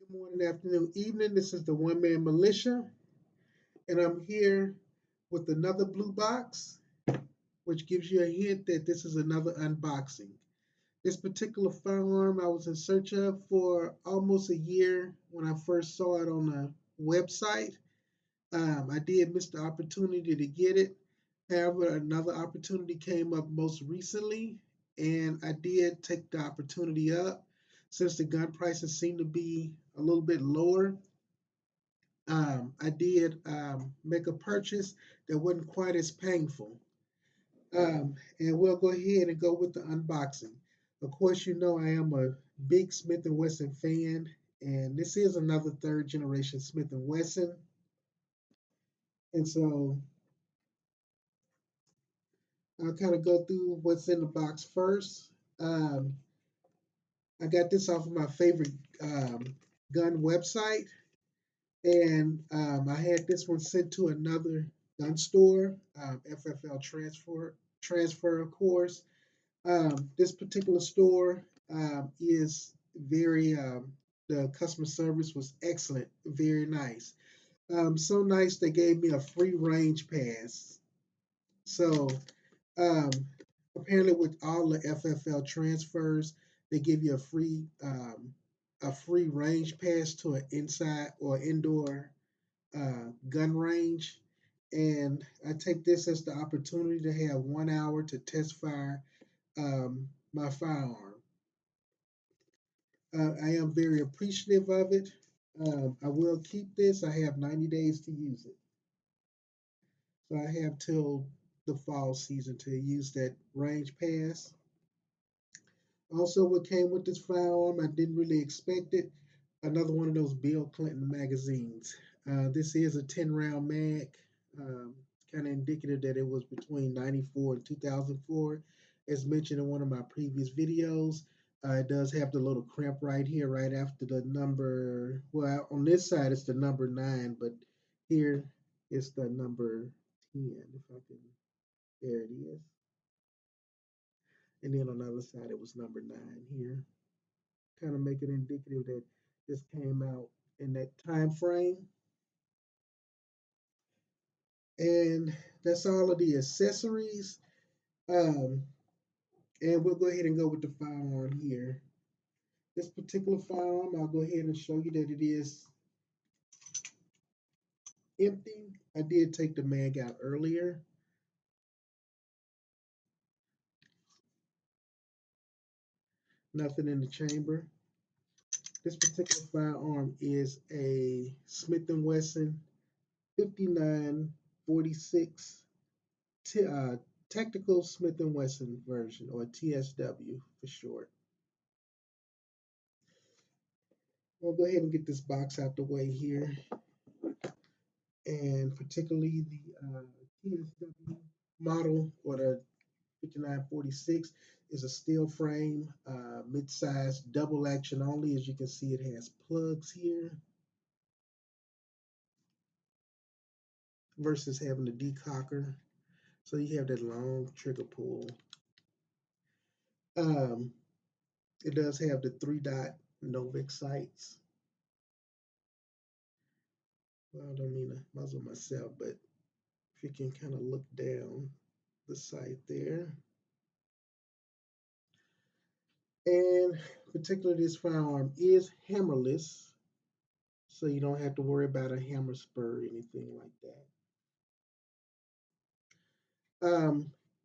Good morning, afternoon, evening. This is the One Man Militia, and I'm here with another blue box, which gives you a hint that this is another unboxing. This particular firearm I was in search of for almost a year when I first saw it on the website. I did miss the opportunity to get it. However, another opportunity came up most recently, and I did take the opportunity up since the gun prices seem to be a little bit lower. I did make a purchase that wasn't quite as painful. And we'll go ahead and go with the unboxing. Of course, you know I am a big Smith and Wesson fan, and this is another third generation Smith and Wesson. And so I'll kind of go through what's in the box first. Um, I got this off of my favorite gun website, and I had this one sent to another gun store, FFL transfer, of course. This particular store is very the customer service was excellent, very nice. So nice they gave me a free range pass. So um, apparently, with all the FFL transfers, they give you a free range pass to an inside or indoor gun range. And I take this as the opportunity to have 1 hour to test fire my firearm. I am very appreciative of it. I will keep this. I have 90 days to use it. So I have till the fall season to use that range pass. Also, what came with this firearm, I didn't really expect it. Another one of those Bill Clinton magazines. This is a 10 round mag, um, kind of indicative that it was between 94 and 2004. As mentioned in one of my previous videos, it does have the little crimp right here, right after the number. Well, on this side, it's the number 9, but here it's the number 10. If I can, there it is. And then on the other side, it was number 9 here. Kind of make it indicative that this came out in that time frame. And that's all of the accessories. Um, and we'll go ahead and go with the firearm here. This particular firearm, I'll go ahead and show you that it is empty. I did take the mag out earlier. Nothing in the chamber. This particular firearm is a Smith & Wesson 5946 Tactical Smith & Wesson version, or TSW for short. We'll go ahead and get this box out the way here, and particularly the TSW model, or the 5946, is a steel frame, mid-size, double action only. As you can see, it has plugs here versus having the decocker. So you have that long trigger pull. It does have the 3-dot Novik sights. Well, I don't mean to muzzle myself, but if you can kind of look down the sight there. And particularly this firearm is hammerless, so you don't have to worry about a hammer spur or anything like that.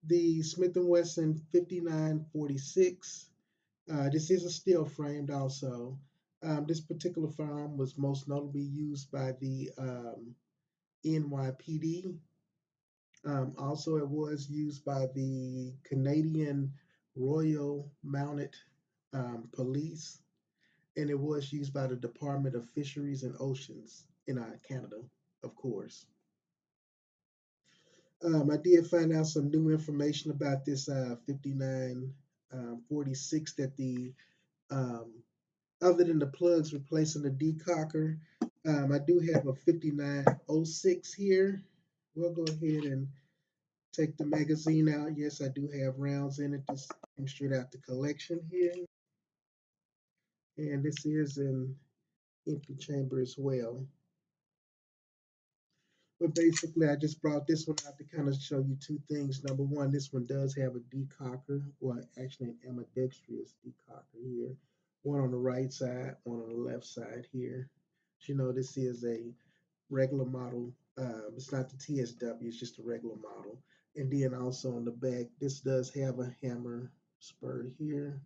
The Smith & Wesson 5946, this is a steel framed also. This particular firearm was most notably used by the NYPD. Also, it was used by the Canadian Royal Mounted Police, and it was used by the Department of Fisheries and Oceans in Canada, of course. I did find out some new information about this 5946, that the other than the plugs replacing the decocker, I do have a 5906 here. We'll go ahead and take the magazine out. Yes, I do have rounds in it. This came straight out the collection here. And this is in empty chamber as well. But basically, I just brought this one out to kind of show you two things. Number one, this one does have a decocker, or actually an ambidextrous decocker here. One on the right side, one on the left side here. But you know, this is a regular model. It's not the TSW, it's just a regular model. And then also on the back, this does have a hammer spur here.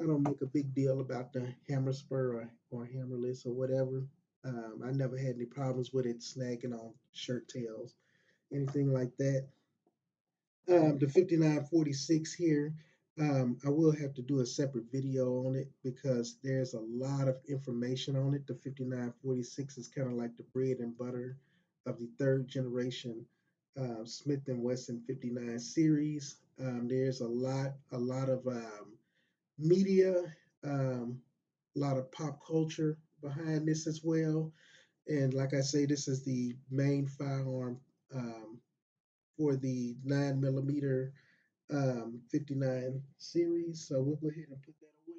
I don't make a big deal about the hammer spur or hammerless or whatever. I never had any problems with it snagging on shirt tails, anything like that. The 5946 here, I will have to do a separate video on it because there's a lot of information on it. The 5946 is kind of like the bread and butter of the third generation Smith and Wesson 59 series. There's a lot of media, a lot of pop culture behind this as well. And like I say, this is the main firearm um, for the 9mm 59 series. So we'll go ahead and put that away.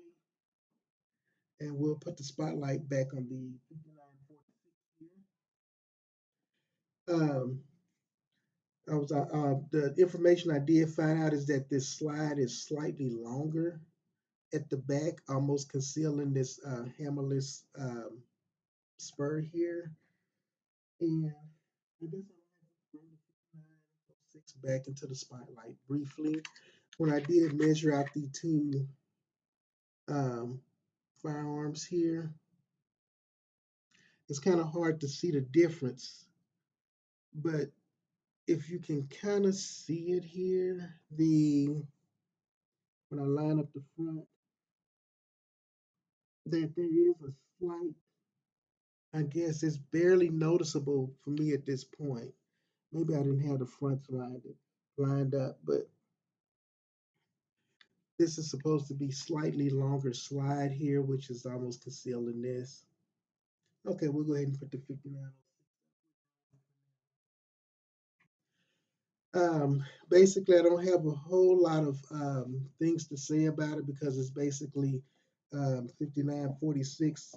And we'll put the spotlight back on the 5946 here. The information I did find out is that this slide is slightly longer at the back, almost concealing this hammerless spur here. And I guess I'll bring the 5906 back into the spotlight briefly. When I did measure out the two um, firearms here, it's kind of hard to see the difference, but if you can kind of see it here, when I line up the front, that there is a slight, I guess it's barely noticeable for me at this point. Maybe I didn't have the fronts lined up, but this is supposed to be slightly longer slide here, which is almost concealing this. Okay, we'll go ahead and put the 59. Basically, I don't have a whole lot of things to say about it because it's basically 5946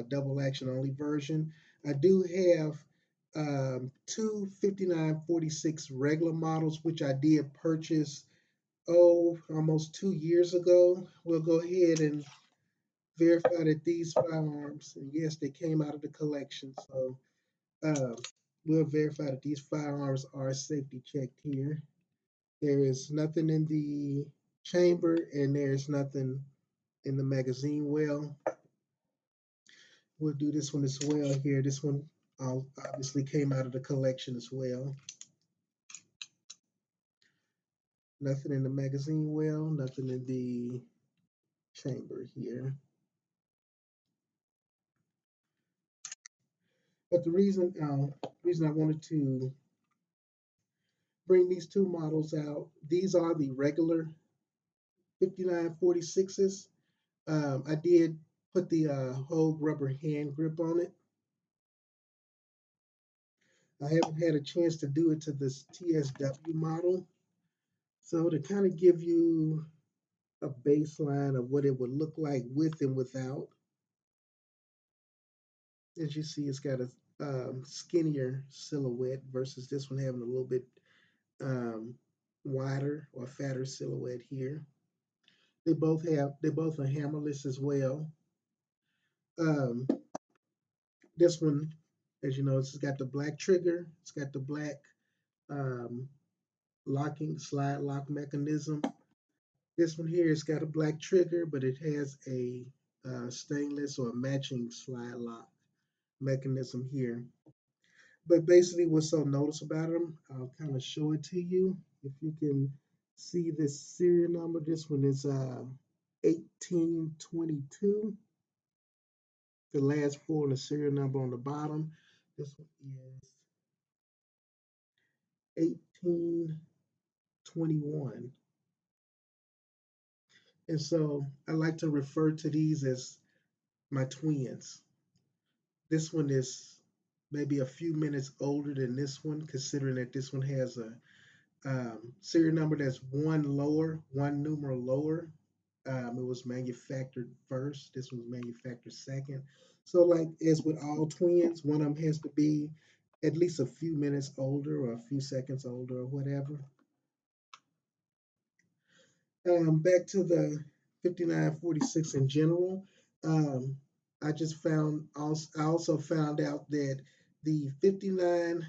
double action only version. I do have two 5946 regular models, which I did purchase, almost 2 years ago. We'll go ahead and verify that these firearms, and yes, they came out of the collection. So uh, we'll verify that these firearms are safety checked here. There is nothing in the chamber and there's nothing in the magazine well. We'll do this one as well here. This one obviously came out of the collection as well. Nothing in the magazine well, nothing in the chamber here. But the reason I wanted to bring these two models out, these are the regular 5946s. I did put the whole rubber hand grip on it. I haven't had a chance to do it to this TSW model. So to kind of give you a baseline of what it would look like with and without, as you see, it's got a skinnier silhouette versus this one having a little bit um, wider or fatter silhouette here. They both are hammerless as well. Um, this one, as you know, it's got the black trigger. It's got the black um, locking slide lock mechanism. This one here has got a black trigger, but it has a stainless or matching slide lock mechanism here. But basically, what's so noticeable about them, I'll kind of show it to you. If you can see this serial number, this one is 1822. The last four in the serial number on the bottom. This one is 1821. And so I like to refer to these as my twins. This one is maybe a few minutes older than this one, considering that this one has a serial number that's one numeral lower. It was manufactured first. This was manufactured second. So, like as with all twins, one of them has to be at least a few minutes older or a few seconds older or whatever. Back to the 5946 in general. Um, I just found I also found out that the 59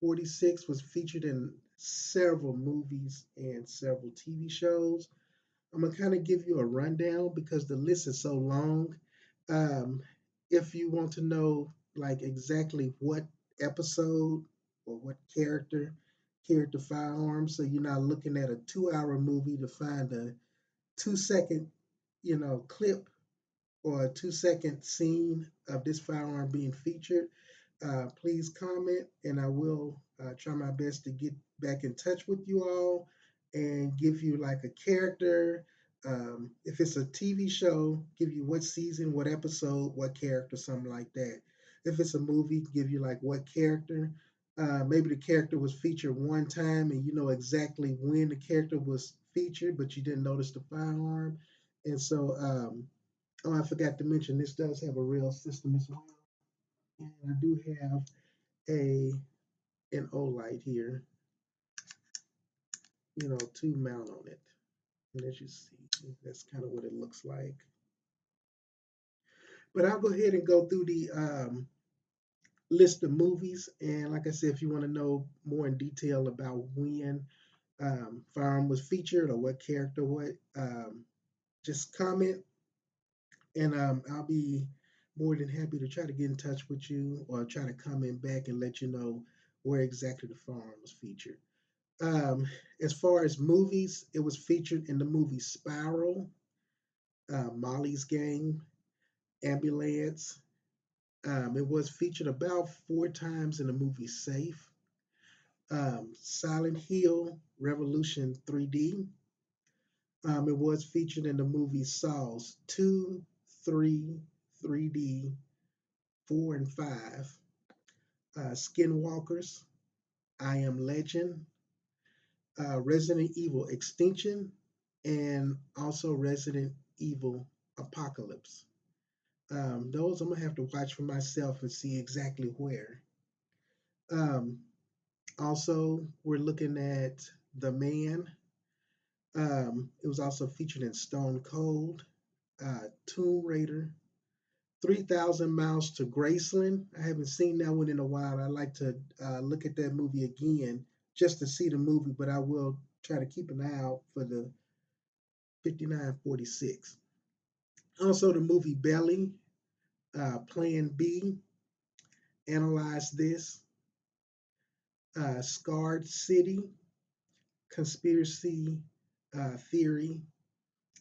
46 was featured in several movies and several TV shows. I'm gonna kind of give you a rundown because the list is so long. Um, if you want to know like exactly what episode or what character firearm, so you're not looking at a 2 hour movie to find a 2 second, clip or a 2 second scene of this firearm being featured, please comment and I will try my best to get back in touch with you all and give you like a character. If it's a TV show, give you what season, what episode, what character, something like that. If it's a movie, give you like what character. Maybe the character was featured one time and you know exactly when the character was featured, but you didn't notice the firearm. And so, oh, I forgot to mention this does have a rail system as well. And I do have a an O light here, to mount on it. And as you see, that's kind of what it looks like. But I'll go ahead and go through the list of movies. And like I said, if you want to know more in detail about when Firearm was featured or what character, just comment and I'll be more than happy to try to get in touch with you or try to comment back and let you know where exactly the firearm was featured. Um, as far as movies, it was featured in the movie Spiral, Molly's Game, Ambulance. It was featured about 4 times in the movie Safe, Silent Hill, Revolution 3D. It was featured in the movie Saws 2, 3, 3D, 4, and 5. Skinwalkers, I Am Legend, Resident Evil Extinction, and also Resident Evil Apocalypse. Those I'm gonna have to watch for myself and see exactly where. Um, Also, we're looking at The Man. It was also featured in Stone Cold, Tomb Raider, 3,000 Miles to Graceland. I haven't seen that one in a while. I'd like to look at that movie again just to see the movie, but I will try to keep an eye out for the 5946. Also, the movie Belly, Plan B, Analyze This, Scarred City, Conspiracy Theory,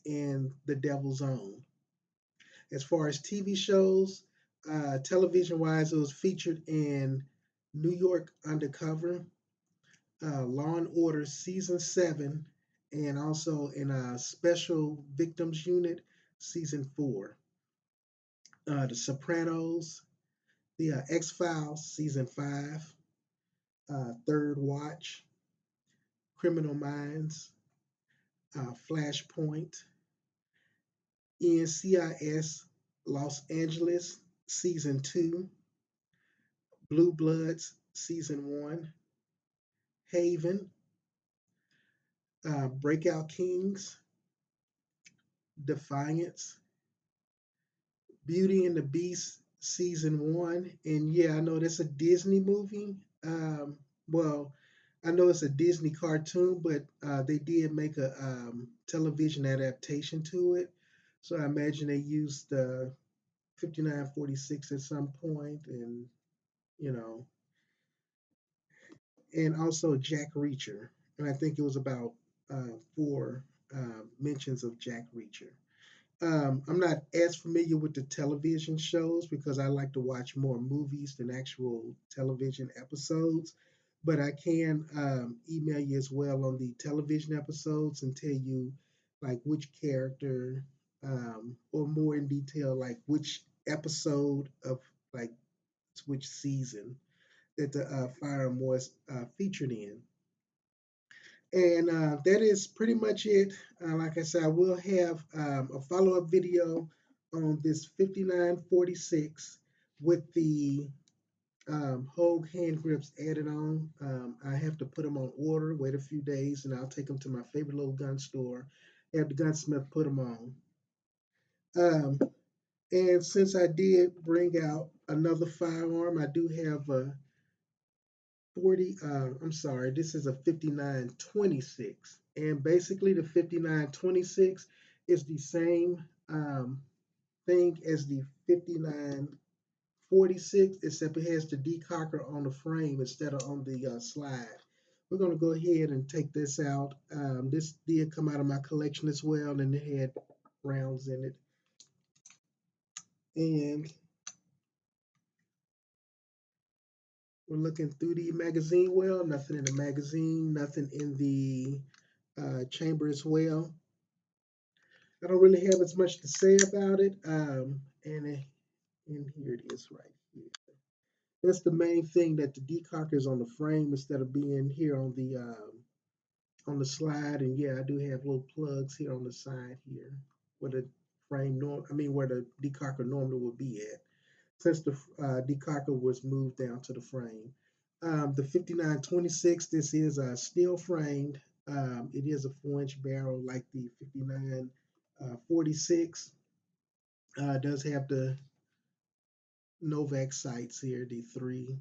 and The Devil's Own. As far as TV shows, television wise, it was featured in New York Undercover, Law and Order Season 7, and also in a Special Victims Unit Season 4. The Sopranos, the X Files Season 5, Third Watch, Criminal Minds, Flashpoint, NCIS Los Angeles Season 2, Blue Bloods Season 1, Haven, Breakout Kings, Defiance, Beauty and the Beast Season 1. And yeah, I know that's a Disney movie. Well, I know it's a Disney cartoon, but they did make a television adaptation to it. So I imagine they used the 5946 at some point, and you know, and also Jack Reacher. And I think it was about 4 mentions of Jack Reacher. I'm not as familiar with the television shows because I like to watch more movies than actual television episodes. But I can email you as well on the television episodes and tell you like which character or more in detail like which episode of like which season that the firearm was featured in. And that is pretty much it. Like I said, I will have a follow-up video on this 5946 with the Hogue hand grips added on. I have to put them on order, wait a few days, and I'll take them to my favorite little gun store, have the gunsmith put them on. And since I did bring out another firearm, I do have a 40, I'm sorry, this is a 5926. And basically the 5926 is the same thing as the 5946, except it has the decocker on the frame instead of on the slide. We're going to go ahead and take this out. This did come out of my collection as well, and it had rounds in it. And we're looking through the magazine well, nothing in the magazine, nothing in the chamber as well. I don't really have as much to say about it. And here it is right here. That's the main thing, that the decocker is on the frame instead of being here on the slide. And yeah, I do have little plugs here on the side here where the where the decocker normally would be at, since the decocker was moved down to the frame. The 5926, this is steel framed. It is a 4-inch barrel like the 5946. Does have the Novak sights here, the three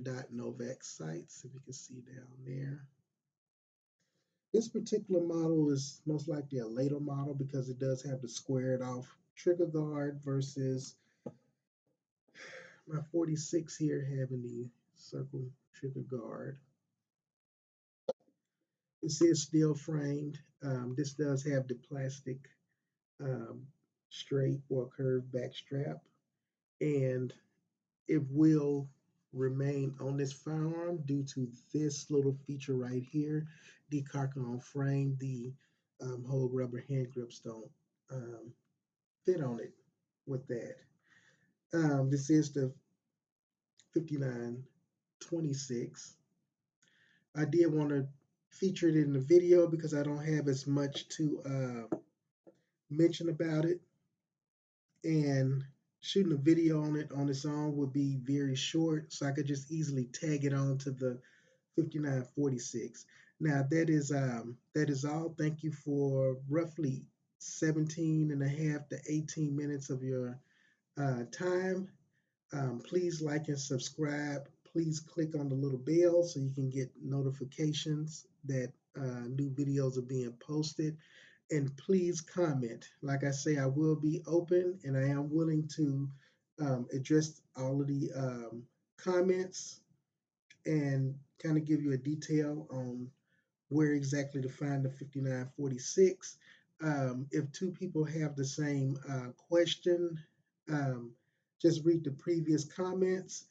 dot Novak sights, if you can see down there. This particular model is most likely a later model because it does have the squared off trigger guard versus my 46 here having the circle trigger guard. This is steel framed. This does have the plastic um, straight or curved back strap, and it will remain on this firearm due to this little feature right here, decocker on frame. The whole rubber hand grips don't um, fit on it with that. This is the 5926. I did want to feature it in the video because I don't have as much to mention about it, and shooting a video on it on its own would be very short, so I could just easily tag it on to the 5946. Now that is all. Thank you for roughly 17 and a half to 18 minutes of your time. Please like and subscribe. Please click on the little bell so you can get notifications that new videos are being posted. And please comment. Like I say, I will be open and I am willing to address all of the comments and kind of give you a detail on where exactly to find the 5946. If two people have the same question, um, just read the previous comments.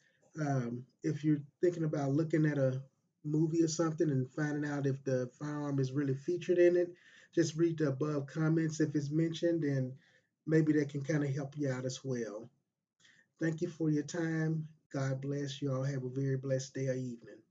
If you're thinking about looking at a movie or something and finding out if the firearm is really featured in it, just read the above comments if it's mentioned, and maybe that can kind of help you out as well. Thank you for your time. God bless you all. Have a very blessed day or evening.